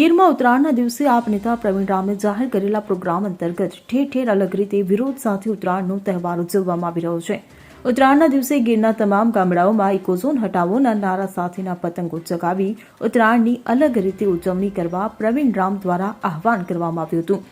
ગીરમાં ઉત્તરાયણના દિવસે આપ નેતા પ્રવીણ રામે જાહેર કરેલા પ્રોગ્રામ અંતર્ગત ઠેર ઠેર અલગ રીતે વિરોધ સાથે ઉત્તરાયણનો તહેવાર ઉજવવામાં આવી રહ્યો છે। ઉત્તરાયણના દિવસે ગીરના તમામ ગામડાઓમાં ઇકોઝોન હટાવોના નારા સાથેના પતંગો ચગાવી ઉત્તરાયણની અલગ રીતે ઉજવણી કરવા પ્રવીણ રામ દ્વારા આહવાન કરવામાં આવ્યું હતું।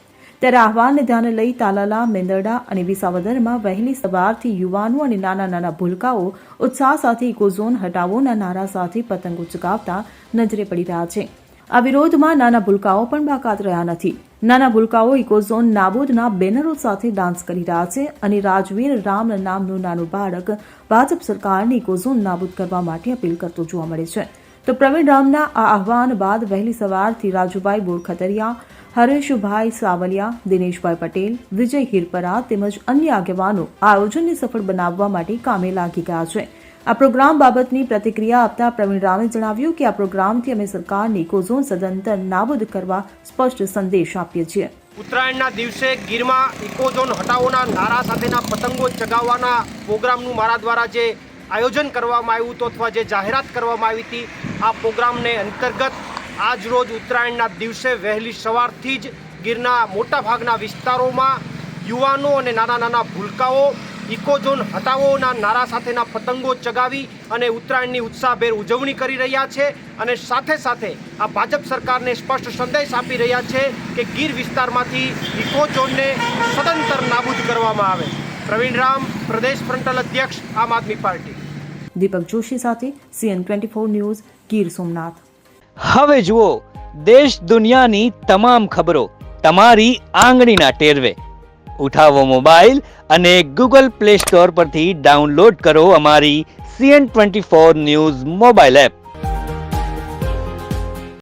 ત્યારે આહવાનને ધ્યાને લઈ તાલાલા, મેંદરડા અને વિસાવદરમાં વહેલી સવારથી યુવાનો અને નાના નાના ભૂલકાઓ ઉત્સાહ સાથે ઇકોઝોન હટાવોના નારા સાથે પતંગો ચગાવતા નજરે પડી રહ્યા છે। આ વિરોધમાં નાના ભૂલકાઓ પણ બાકાત રહ્યા નથી। નાના ભૂલકાઓ ઇકોઝોન નાબૂદના બેનરો સાથે ડાન્સ કરી રહ્યા છે અને રાજવીર રામ નામનું નાનું બાળક ભાજપ સરકારની ઇકોઝોન નાબૂદ કરવા માટે અપીલ કરતો જોવા મળે છે। તો પ્રવીણ રામના આ આહવાન બાદ વહેલી સવારથી રાજુભાઈ બોરખતરિયા, હરેશભાઈ સાવલિયા, દિનેશભાઈ પટેલ, વિજય હિરપરા તેમજ અન્ય આગેવાનો આ આયોજનને સફળ બનાવવા માટે કામે લાગી ગયા છે। આ પ્રોગ્રામ બાબતની પ્રતિક્રિયા આપતા પ્રવીણ રામે જણાવ્યું કે આ પ્રોગ્રામથી અમે સરકારની ઇકોઝોન સદંતર નાબૂદ કરવા સ્પષ્ટ સંદેશ આપીએ છીએ। ઉત્તરાયણના દિવસે ગીરમાં ઇકોઝોન હટાવોના નારા સાથેના પતંગો ચગાવવાના પ્રોગ્રામનું મારા દ્વારા જે આયોજન કરવામાં આવ્યું હતું અથવા જે જાહેરાત કરવામાં આવી હતી, આ પ્રોગ્રામને અંતર્ગત આજ રોજ ઉત્તરાયણના દિવસે વહેલી સવારથી જ ગીરના મોટાભાગના વિસ્તારોમાં યુવાનો અને નાના નાના ભૂલકાઓ ઇકોઝોન હટાવોના નારા સાથેના પતંગો ચગાવી અને ઉત્તરાયણની ઉત્સાહભેર ઉજવણી કરી રહ્યા છે અને સાથે સાથે આ ભાજપ સરકારને સ્પષ્ટ સંદેશ આપી રહ્યા છે કે ગીર વિસ્તારમાંથી ઇકોઝોનને સદંતર નાબૂદ કરવામાં આવે। પ્રવીણ રામ, પ્રદેશ ફ્રન્ટલ અધ્યક્ષ, આમ આદમી પાર્ટી। દીપક જોશી સાથે CN24 ન્યૂઝ, ગીર સોમનાથ। હવે જુઓ દેશ દુનિયાની તમામ ખબરો તમારી આંગળીના ટેરવે। ઉઠાવો મોબાઈલ અને ગૂગલ પ્લે સ્ટોર પરથી ડાઉનલોડ કરો અમારી CN24 ન્યૂઝ મોબાઈલ એપ।